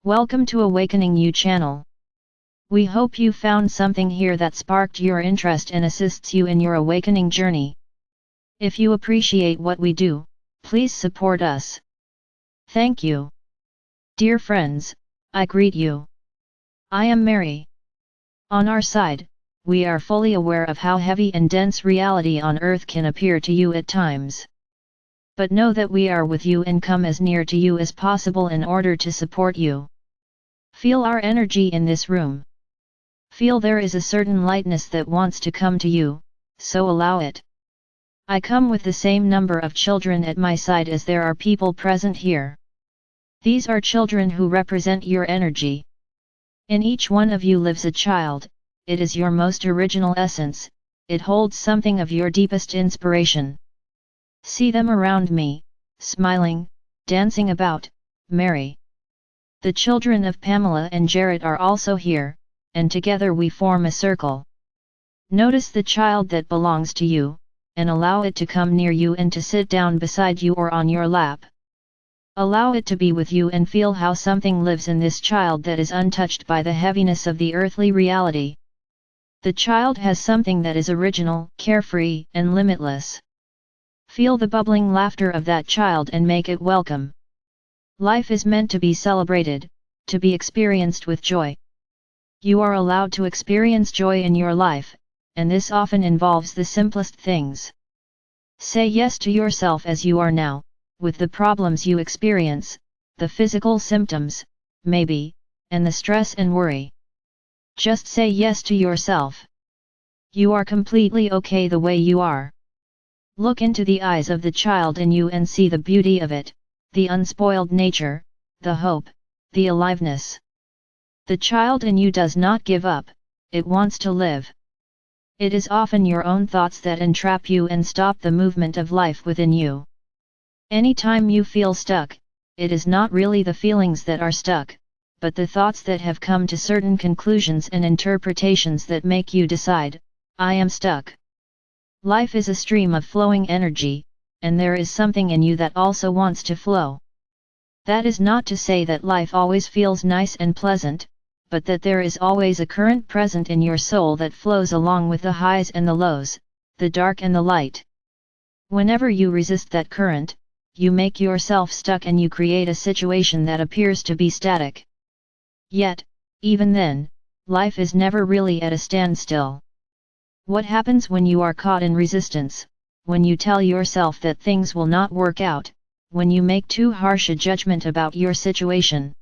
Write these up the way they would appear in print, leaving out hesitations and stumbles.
Welcome to Awakening You channel. We hope you found something here that sparked your interest and assists you in your awakening journey. If you appreciate what we do, please support us. Thank you. Dear friends, I greet you. I am Mary. On our side, we are fully aware of how heavy and dense reality on earth can appear to you at times. But know that we are with you and come as near to you as possible in order to support you. Feel our energy in this room. Feel there is a certain lightness that wants to come to you, so allow it. I come with the same number of children at my side as there are people present here. These are children who represent your energy. In each one of you lives a child, it is your most original essence, it holds something of your deepest inspiration. See them around me, smiling, dancing about, merry. The children of Pamela and Jarrett are also here, and together we form a circle. Notice the child that belongs to you, and allow it to come near you and to sit down beside you or on your lap. Allow it to be with you and feel how something lives in this child that is untouched by the heaviness of the earthly reality. The child has something that is original, carefree, and limitless. Feel the bubbling laughter of that child and make it welcome. Life is meant to be celebrated, to be experienced with joy. You are allowed to experience joy in your life, and this often involves the simplest things. Say yes to yourself as you are now, with the problems you experience, the physical symptoms, maybe, and the stress and worry. Just say yes to yourself. You are completely okay the way you are. Look into the eyes of the child in you and see the beauty of it, the unspoiled nature, the hope, the aliveness. The child in you does not give up, it wants to live. It is often your own thoughts that entrap you and stop the movement of life within you. Anytime you feel stuck, it is not really the feelings that are stuck, but the thoughts that have come to certain conclusions and interpretations that make you decide, I am stuck. Life is a stream of flowing energy, and there is something in you that also wants to flow. That is not to say that life always feels nice and pleasant, but that there is always a current present in your soul that flows along with the highs and the lows, the dark and the light. Whenever you resist that current, you make yourself stuck and you create a situation that appears to be static. Yet, even then, life is never really at a standstill. What happens when you are caught in resistance? When you tell yourself that things will not work out, when you make too harsh a judgment about your situation.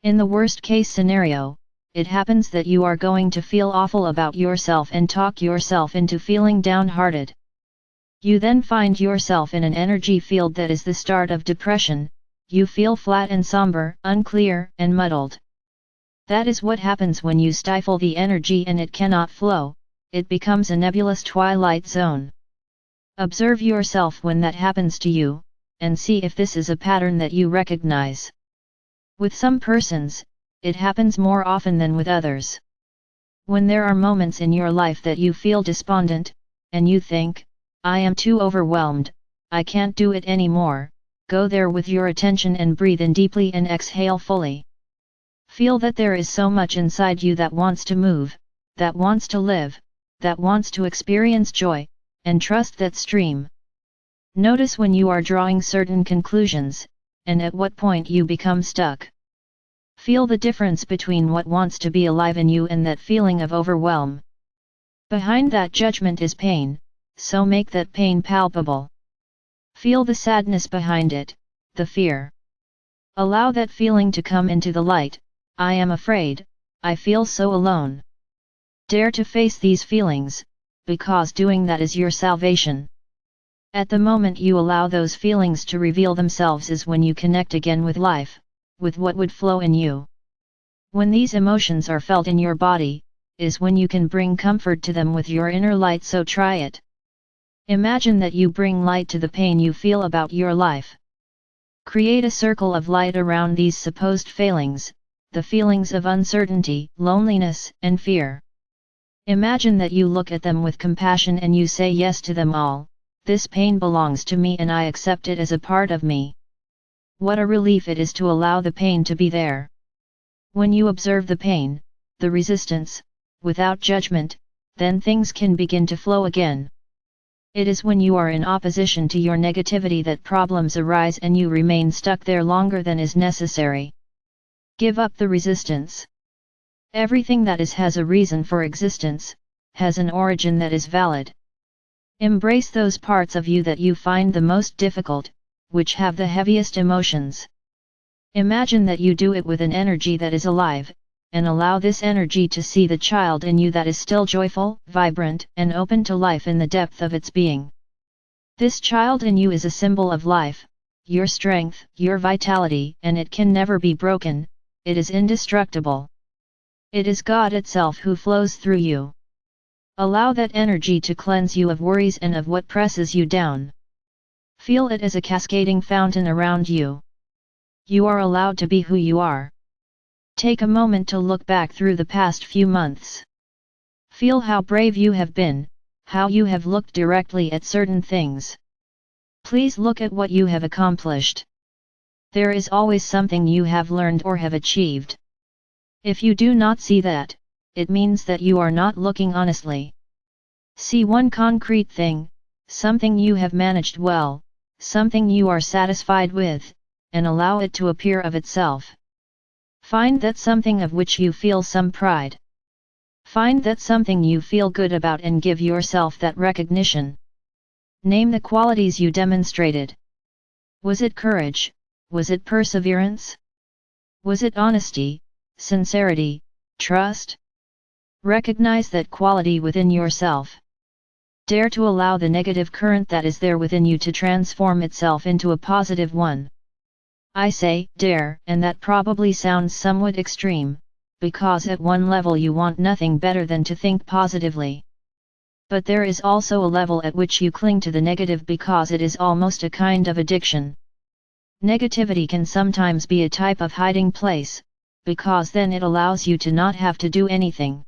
In the worst case scenario, it happens that you are going to feel awful about yourself and talk yourself into feeling downhearted. You then find yourself in an energy field that is the start of depression, you feel flat and somber, unclear, and muddled. That is what happens when you stifle the energy and it cannot flow, it becomes a nebulous twilight zone. Observe yourself when that happens to you, and see if this is a pattern that you recognize. With some persons, it happens more often than with others. When there are moments in your life that you feel despondent, and you think, I am too overwhelmed, I can't do it anymore, go there with your attention and breathe in deeply and exhale fully. Feel that there is so much inside you that wants to move, that wants to live, that wants to experience joy, and trust that stream. Notice when you are drawing certain conclusions, and at what point you become stuck. Feel the difference between what wants to be alive in you and that feeling of overwhelm. Behind that judgment is pain, so make that pain palpable. Feel the sadness behind it, the fear. Allow that feeling to come into the light, I am afraid, I feel so alone. Dare to face these feelings, because doing that is your salvation. At the moment you allow those feelings to reveal themselves is when you connect again with life, with what would flow in you. When these emotions are felt in your body, is when you can bring comfort to them with your inner light, so try it. Imagine that you bring light to the pain you feel about your life. Create a circle of light around these supposed failings, the feelings of uncertainty, loneliness, and fear. Imagine that you look at them with compassion and you say yes to them all, this pain belongs to me and I accept it as a part of me. What a relief it is to allow the pain to be there. When you observe the pain, the resistance, without judgment, then things can begin to flow again. It is when you are in opposition to your negativity that problems arise and you remain stuck there longer than is necessary. Give up the resistance. Everything that is has a reason for existence, has an origin that is valid. Embrace those parts of you that you find the most difficult, which have the heaviest emotions. Imagine that you do it with an energy that is alive, and allow this energy to see the child in you that is still joyful, vibrant, and open to life in the depth of its being. This child in you is a symbol of life, your strength, your vitality, and it can never be broken, it is indestructible. It is God itself who flows through you. Allow that energy to cleanse you of worries and of what presses you down. Feel it as a cascading fountain around you. You are allowed to be who you are. Take a moment to look back through the past few months. Feel how brave you have been, how you have looked directly at certain things. Please look at what you have accomplished. There is always something you have learned or have achieved. If you do not see that, it means that you are not looking honestly. See one concrete thing, something you have managed well, something you are satisfied with, and allow it to appear of itself. Find that something of which you feel some pride. Find that something you feel good about and give yourself that recognition. Name the qualities you demonstrated. Was it courage? Was it perseverance? Was it honesty, sincerity, trust? Recognize that quality within yourself. Dare to allow the negative current that is there within you to transform itself into a positive one. I say, dare, and that probably sounds somewhat extreme, because at one level you want nothing better than to think positively. But there is also a level at which you cling to the negative because it is almost a kind of addiction. Negativity can sometimes be a type of hiding place, because then it allows you to not have to do anything.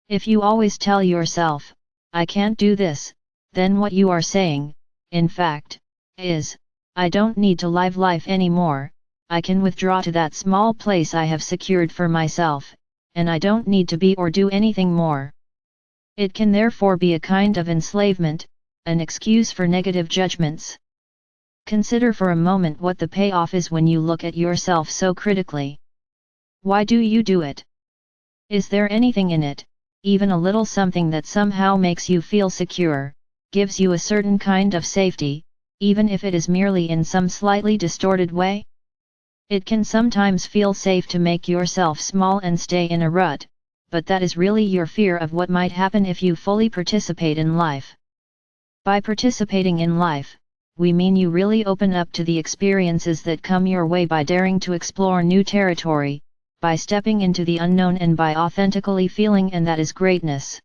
If you always tell yourself, I can't do this, then what you are saying, in fact, is, I don't need to live life anymore, I can withdraw to that small place I have secured for myself, and I don't need to be or do anything more. It can therefore be a kind of enslavement, an excuse for negative judgments. Consider for a moment what the payoff is when you look at yourself so critically. Why do you do it? Is there anything in it, even a little something that somehow makes you feel secure, gives you a certain kind of safety, even if it is merely in some slightly distorted way? It can sometimes feel safe to make yourself small and stay in a rut, but that is really your fear of what might happen if you fully participate in life. By participating in life, we mean you really open up to the experiences that come your way by daring to explore new territory, by stepping into the unknown and by authentically feeling, and that is greatness.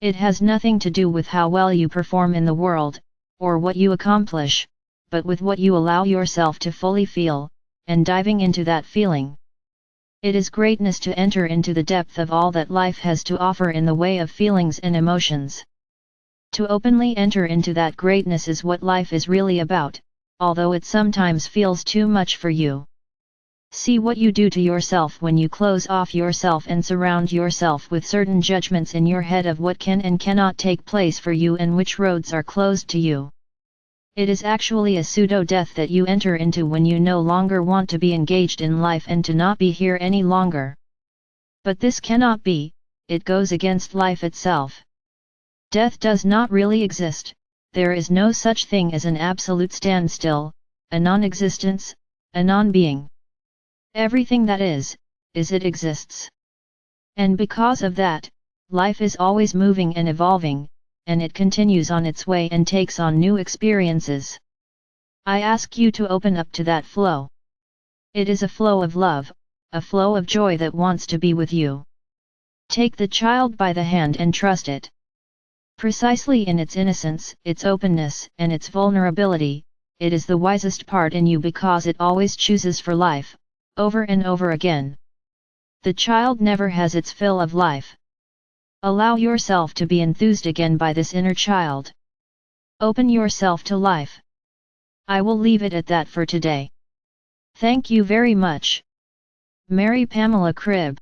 It has nothing to do with how well you perform in the world, or what you accomplish, but with what you allow yourself to fully feel, and diving into that feeling. It is greatness to enter into the depth of all that life has to offer in the way of feelings and emotions. To openly enter into that greatness is what life is really about, although it sometimes feels too much for you. See what you do to yourself when you close off yourself and surround yourself with certain judgments in your head of what can and cannot take place for you and which roads are closed to you. It is actually a pseudo-death that you enter into when you no longer want to be engaged in life and to not be here any longer. But this cannot be, it goes against life itself. Death does not really exist, there is no such thing as an absolute standstill, a non-existence, a non-being. Everything that is, it exists. And because of that, life is always moving and evolving, and it continues on its way and takes on new experiences. I ask you to open up to that flow. It is a flow of love, a flow of joy that wants to be with you. Take the child by the hand and trust it. Precisely in its innocence, its openness, and its vulnerability, it is the wisest part in you because it always chooses for life, over and over again. The child never has its fill of life. Allow yourself to be enthused again by this inner child. Open yourself to life. I will leave it at that for today. Thank you very much. Mary Pamela Cribb.